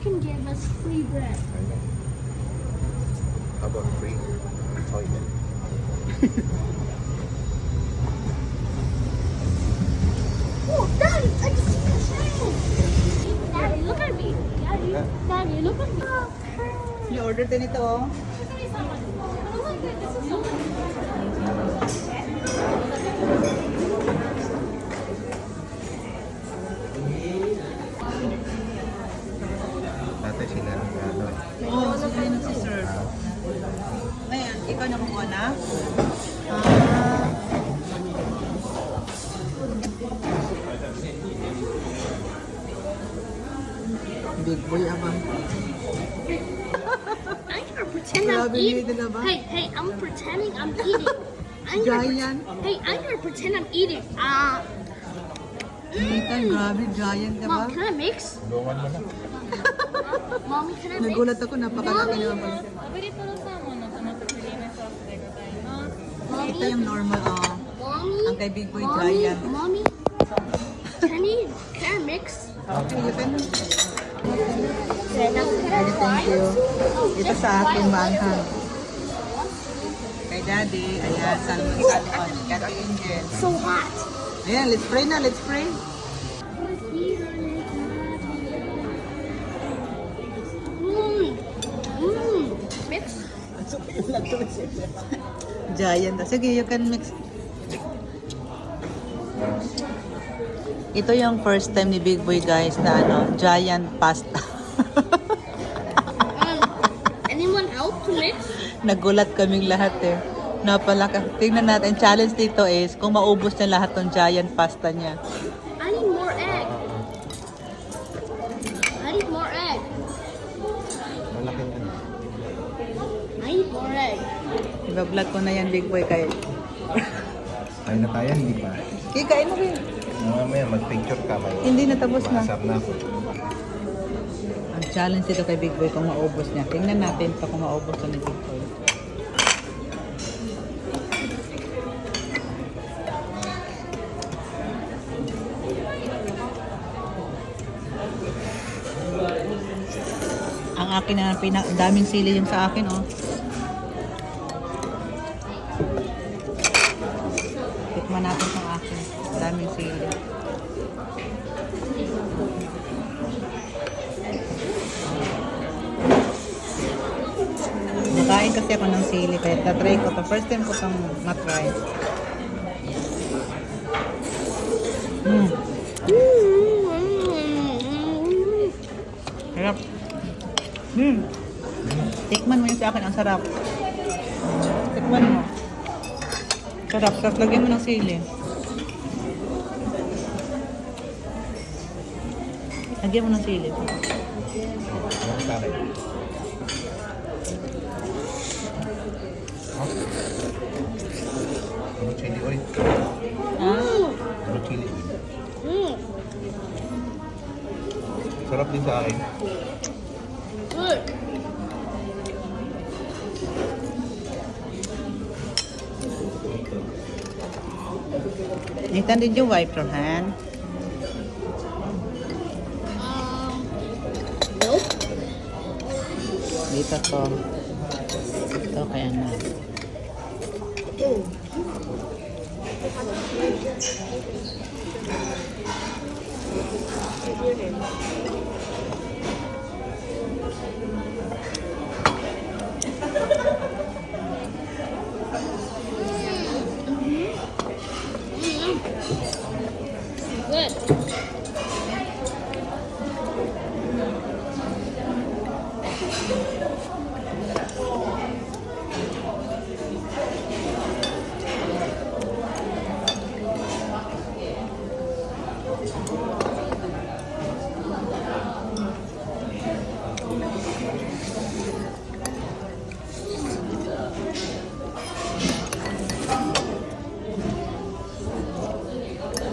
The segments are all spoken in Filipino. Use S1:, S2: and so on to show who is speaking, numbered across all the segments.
S1: can give us free bread.
S2: I know. How about free toilet?
S1: Oh, Daddy, I just see the train. Daddy, look at me. Daddy, Daddy, look at me.
S3: I-order din ito, oh.
S2: Dati sila ng ano eh.
S3: Oo, sila yung nagsiserve. Ngayon, ikaw na kumuha na? Ah. Big boy abang.
S1: I'm gonna pretend I'm
S3: Grabe,
S1: eating.
S3: nila ba?
S1: Hey, I'm pretending I'm eating.
S3: Giant.
S1: Hey, I'm gonna pretend I'm eating.
S3: Nathan, grabe, giant ka ba?
S1: Mom, can I mix?
S2: Tulungan mo na.
S1: Mommy, can I mix?
S3: Nagulat ako, napakalaki naman pala.
S1: Mommy,
S3: Ito yung normal, oh.
S1: Mommy,
S3: Ang kay Big Boy
S1: Mommy,
S3: Giant.
S1: Mommy, can I mix?
S3: Okay, you can.
S1: Can I
S3: Thank you. Ito sa akin, manghang. Kay Daddy, ayan, salmon. Kati Angel.
S1: So hot.
S3: Ayan, let's pray na, let's pray.
S1: Mix.
S3: Giant. Sige, you can mix. Ito yung first time ni Big Boy, guys, na giant pasta.
S1: Anyone else to mix?
S3: Nagulat kaming lahat eh. Napalaka. Tingnan natin, challenge dito is kung maubos niya lahat ng giant pasta niya.
S1: I need more egg. I need more egg.
S2: Malaking ano.
S1: I need more egg.
S3: Iba-vlog ko na yan, Big Boy, kayo.
S2: Kain na tayo, hindi pa.
S3: Kikain mo rin.
S2: Mamaya mag-picture ka.
S3: Hindi na tapos na.
S2: Maasar na ako.
S3: Ang challenge dito kay Big Boy kung maubos niya. Tingnan natin pa kung maubos na ni Big Boy. Ang akin na daming sili yun sa akin, oh. Tikman natin ang akin. Daming sili. Nakain kasi ako ng sili, kaya tatry ko to. First time ko itong matry. Sarap. Tikman mo yun sa akin, ang sarap. Tikman mo. Sarap, sarap. Lagyan mo ng sili. Lagyan mo ng sili.
S2: Ano sa akin? Ano chili oil? Ano chili oil? Sarap din sa akin.
S1: Good.
S3: Nathan, did you wipe your hand?
S1: Nope.
S3: Dito to. Ito kaya na.
S1: Good.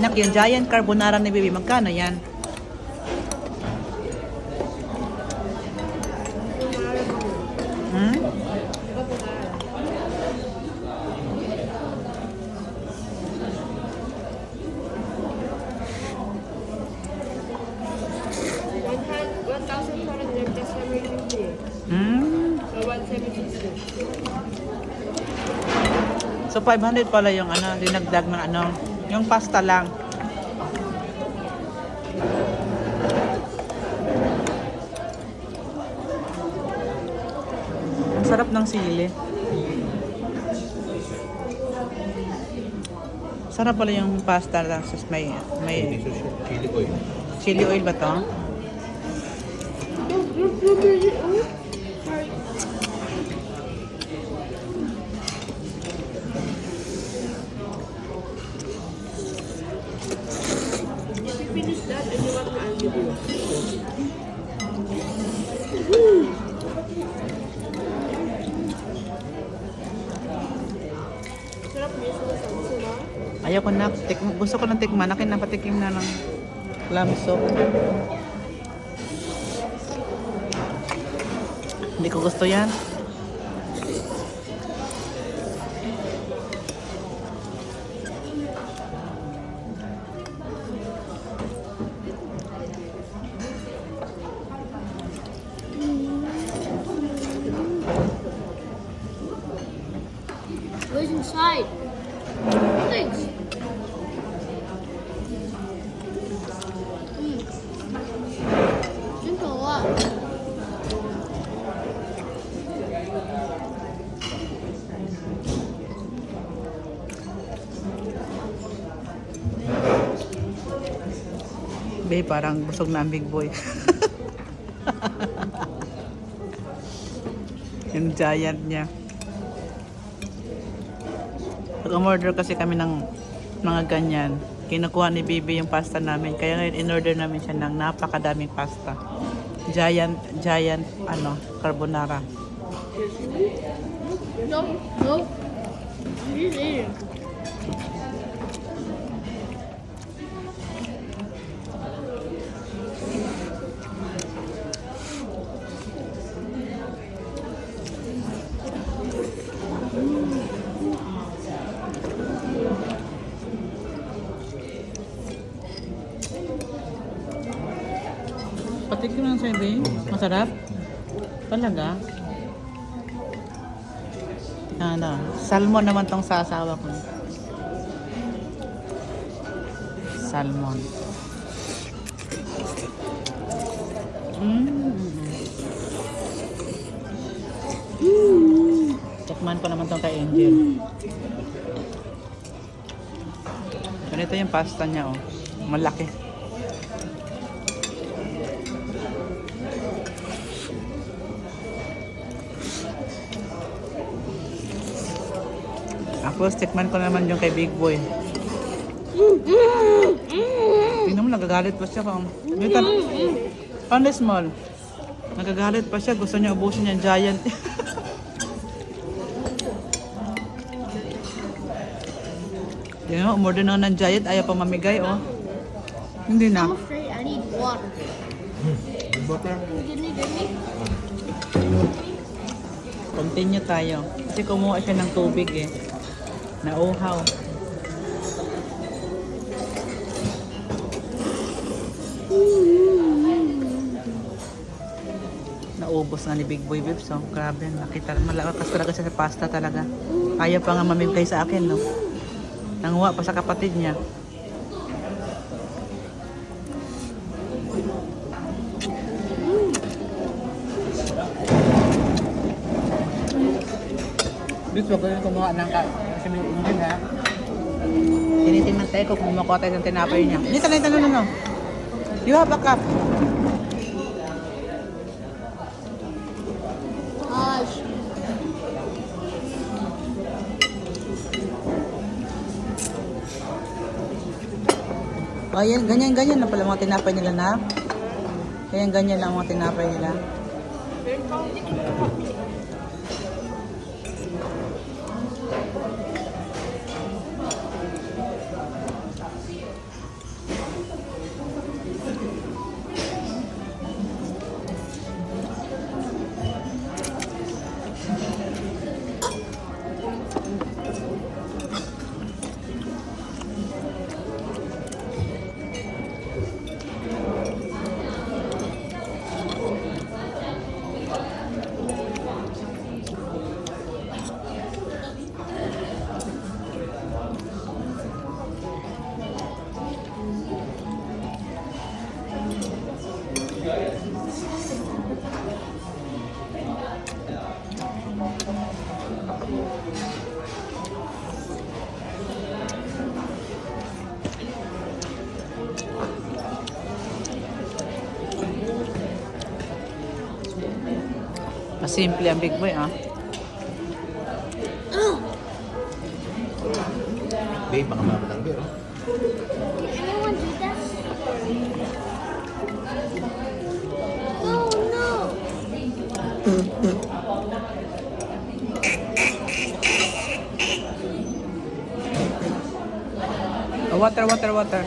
S3: Nak, yung giant carbonara ni Bibi, magkano yan? Hmm?
S1: $1,400.
S3: So 500 pala yung ano, dinagdag ng ano, yung pasta lang. Ang sarap ng sili. Sarap pala yung pasta lang, sus may
S2: This is chili oil.
S3: chili oil ba to?
S1: Finish that and you want to argue with Sarap niya sa sila.
S3: Ayaw ko na, gusto ko ng tikman, akin na patikim na ng lamso. Hindi ko gusto yan.
S1: What's inside? Thanks. Drink a lot.
S3: Babe, parang busog na ang big boy. Yung giant niya. Nag-order kasi kami ng mga ganyan. Kinukuha ni Bibi yung pasta namin. Kaya ngayon in-order namin siya ng napakadaming pasta. Giant, carbonara.
S1: No, no. He's eating.
S3: Patikim lang sa'yo, babe. Masarap? Talaga? Ano, salmon naman tong sasawa ko. Salmon. Tikman ko naman tong kay Angel. Ganito yung pasta niya, oh. Malaki. Tapos, tikman ko naman yung kay Big Boy. Tingnan mo, nagagalit pa siya. Paano small? Nagagalit pa siya. Gusto niya ubusin yung giant. Tingnan mo, umorder na ng giant. Ayaw pa mamigay, oh. Hindi na.
S1: I'm afraid I need water.
S2: Butter.
S1: Can you give me?
S3: Continue tayo. Kasi kumuha siya ng tubig, eh. Nauhaw. Naubos nga ni Big Boy Bibs, oh. Grabe, nakita, malakas talaga siya sa pasta talaga. Ayaw pa nga mamimigay sa akin, no. Nanguha pa sa kapatid niya. Bibs, wag ko yung kumuha ng kasi mungkin, ha. Tinitingnan tayo kung kumuha tayo ng tinapay niya. Nita, no. You have a cup.
S1: Gosh.
S3: Ayan, ganyan na pala mga tinapay nila na. Ganyan lang mga tinapay nila. Masimple ang Big Boy, ah.
S2: Babe, baka mamatang beer.
S1: Can anyone do that? No, no.
S3: Oh, water, water, water.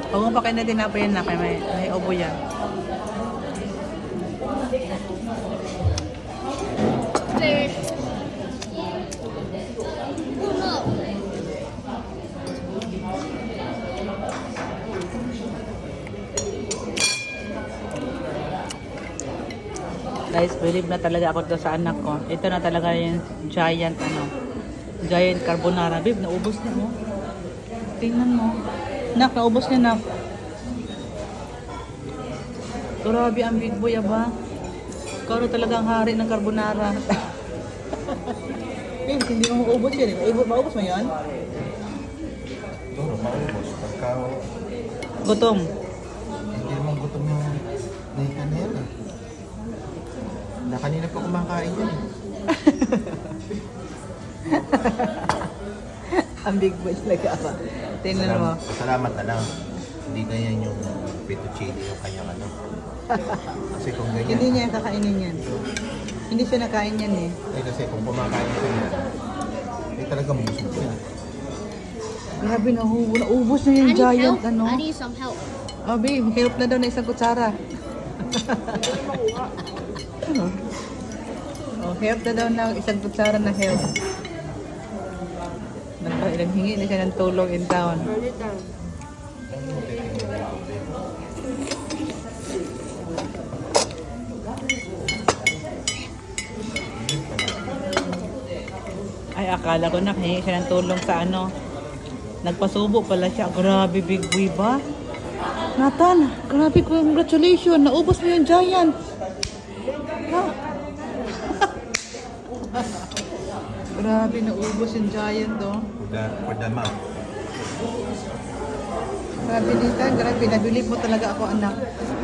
S3: Huwag mo pa kayo na tinapay yan na. May ubo yan.
S1: Fish. Oh, no.
S3: Guys, believe na talaga ako doon sa anak ko. Ito na talaga yung giant, giant carbonara. Babe, naubos niya, oh. Tingnan mo. Nak, naubos niya, nak. Grabe ang Big Boy, aba. Ikaw na talagang hari ng carbonara. Babe, hindi mo maubos yan, eh. Maubos mo yan?
S2: Duro, maubos. Pagka
S3: Gutom.
S2: hindi naman gutom yung naikan na yan eh. Na kanina pa kumakain yan eh.
S3: Ang Big Boy talaga, aba. Tingnan mo.
S2: Salamat na lang. Hindi na yan yung fettuccine yung kanyang ano. Kasi kung ganyan.
S3: Hindi niya kakainin yan. Hindi siya nakain yan, eh.
S2: Eh kasi kung kumakain siya yan, eh talagang busog siya.
S3: Grabe, naubos na yung giant, ano.
S1: I need some help.
S3: Oh, babe, help na daw na isang kutsara. Oh, help na daw na isang kutsara na help. Naghingi na siya ng tulong in town. Ay, akala ko nakahingi siya ng tulong sa ano. Nagpasubo pala siya. Grabe, Big Boy ba? Nathan, grabe, congratulations. Naubos mo yung giant. Ha? Grabe, naubos yung giant, oh.
S2: For the mouth.
S3: Grabe, Nathan. Grabe, nabilib mo talaga ako, anak.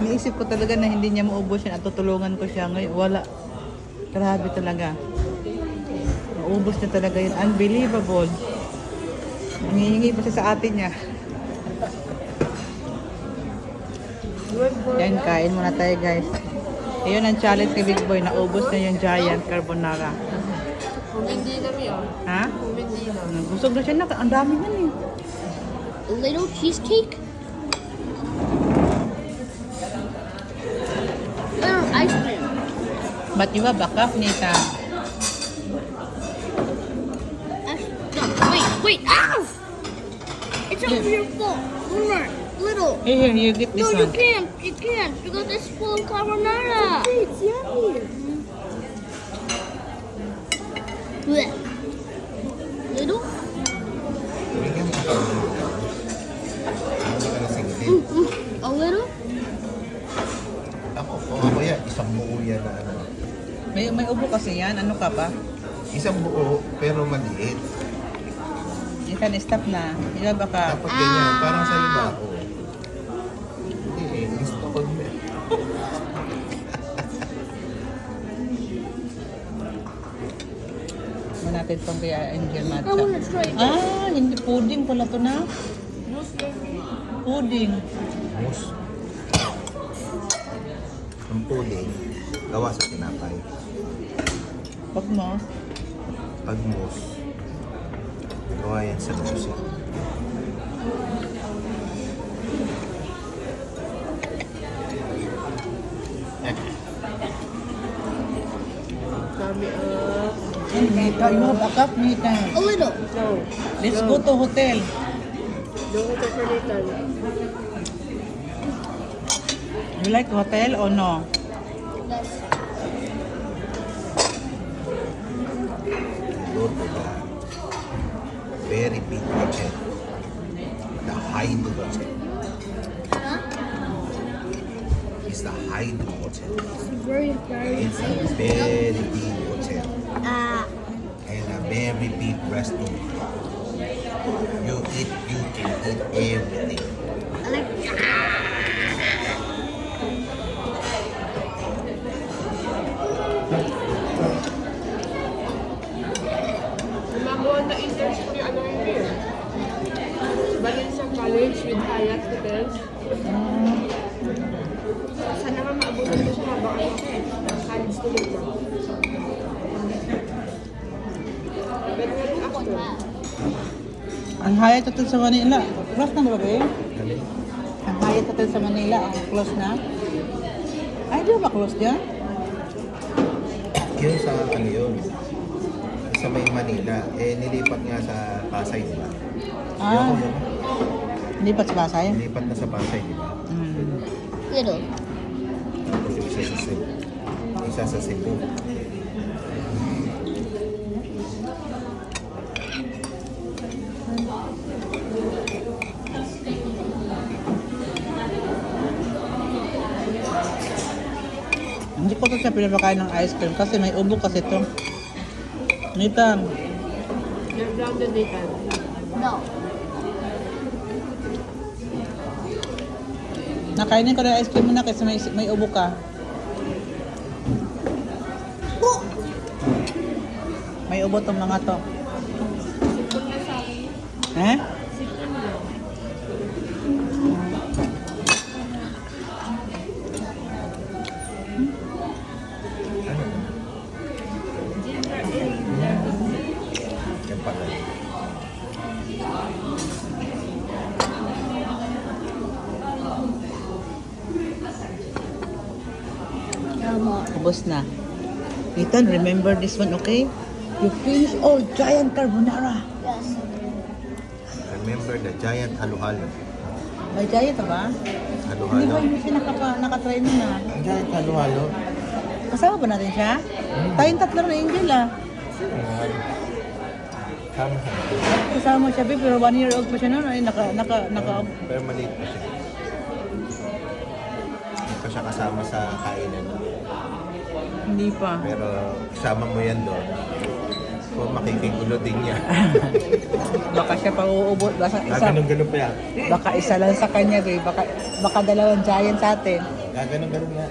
S3: Iniisip ko talaga na hindi niya maubos yan at tutulungan ko siya. Ngayon, wala. Grabe talaga. Naubos niya talaga yun. Unbelievable. Nangihingi pa siya sa atin niya. Yan, kain muna tayo, guys. Ayun ang challenge ni Big Boy. Naubos na yung giant carbonara.
S4: Hindi na miyo.
S3: Ha?
S4: Hindi na.
S3: Busog na siya na. Ang dami man eh.
S1: A little cheesecake. Little ice cream.
S3: But you have backup, Nathan.
S1: No, wait. Ah! It's over your fault. Boomer, little.
S3: Here, you get this
S1: No, you
S3: one.
S1: can't. You can't because it's full of carbonara.
S4: It's yummy.
S1: Blech. Little?
S2: Bigyan mo ka. Hindi ka nasingilin.
S1: A little?
S2: Ako yan, isang buo yan na ano.
S3: May ubo kasi yan. Ano ka pa?
S2: Isang buo, pero maliit.
S3: You can stop na. You have backup.
S2: Tapos ganyan, parang sa iba. Oh. Hindi eh, gusto ko din.
S3: Muna natin itong kaya Angel
S1: I
S3: Matcha.
S1: want to try it.
S3: Ah, hindi pudding pala to na. Pudding.
S2: Mousse. Ang pudding, gawa sa tinapay.
S3: Pag mo.
S2: Pag mousse, gawa yan sa mousse.
S4: Kami
S3: Nita, you have backup, Nita.
S1: A little.
S4: no.
S3: Let's go to hotel.
S4: Doon ko sa little.
S3: You like hotel or no?
S1: Yes.
S2: Lord of God. Very big budget. Hyde Hotel.
S1: Huh?
S2: It's the Hyde Hotel.
S1: Very, very.
S2: It's a very big hotel and a very big restaurant. You can eat everything.
S1: Like,
S4: Gumagawa na internship yung ano yun eh. Valencia College with Hyatt Hotels. Sana nga maabutan ko siya habang ano siya eh. College student lang. Pero ngayon after.
S3: Ang Hyatt Hotel sa Manila. Close na ba kayo?
S2: Galing.
S3: Ang Hyatt Hotel sa Manila, close na? Ay, di ba close dyan?
S2: Yun sa ano yun? Sa may Manila. Nilipat nga sa Pasay, di ba?
S3: Ah,
S2: Yun,
S3: hindi pa sa Pasay?
S2: nilipat na sa Pasay, di ba?
S1: little.
S2: Tapos yung isa sa Cebu. Isa sa Cebu.
S3: Hindi ko to siya pinapakain ng ice cream kasi may ubo kasi to. Nita,
S4: You're grounded data.
S1: No.
S3: nakainin ko na ice cream mo na kasi may ubo ka. May ubo tong mga to. Eh?
S2: Yan pala.
S3: Ubos na. Ethan, remember this one, okay? You finish all giant carbonara.
S1: Yes.
S2: Remember the giant halo-halo.
S3: May giant ba? Hindi ba
S2: Halo-halo.
S3: hindi siya nakatry nun na?
S2: Ang giant halo-halo.
S3: Kasama ba natin siya? Tayong tatlo na Angel ah.
S2: Tama.
S3: Kasama siya, babe, pero 1 year old pa siya noon. Ay,
S2: Pero maliit pa siya. Hindi pa siya kasama sa kainan.
S3: Hindi pa.
S2: Pero kasama mo yan doon. So makikigulo din niya.
S3: Baka siya pa uubot.
S2: Gaganong-ganon pa yan.
S3: Baka isa lang sa kanya, babe. Baka dalawang giant sa atin.
S2: Gaganong-ganon nga.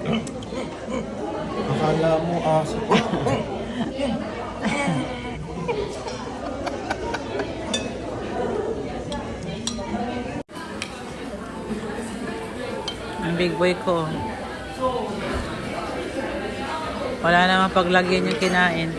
S2: Akala mo aso.
S3: Ang big boy ko. Wala namang paglagyan yung kinain.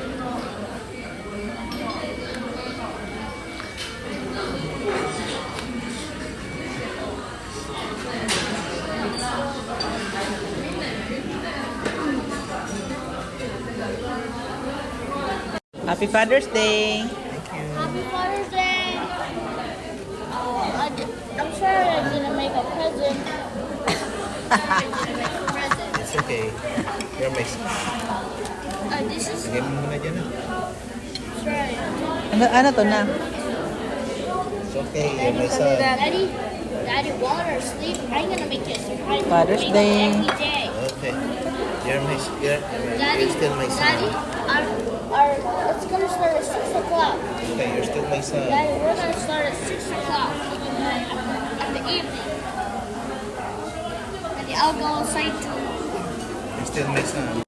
S3: Happy Father's Day!
S1: Happy Father's Day. I'm sorry I didn't make a present. Sorry, I didn't make a present.
S2: It's okay. You're my son.
S1: This is
S2: Lagay mo muna dyan ah.
S1: sorry.
S3: Ano to na?
S2: It's okay. You're my son.
S1: Daddy, while you're asleep, I'm gonna make you a surprise.
S3: Father's
S1: Make it
S3: Day.
S1: every day.
S2: Okay.
S1: Daddy,
S2: You're still my son.
S1: Daddy, it's gonna start at 6 o'clock.
S2: Okay, you're still my son.
S1: Daddy, we're gonna start at 6 o'clock in the evening. And I'll go outside to
S2: You're still my son.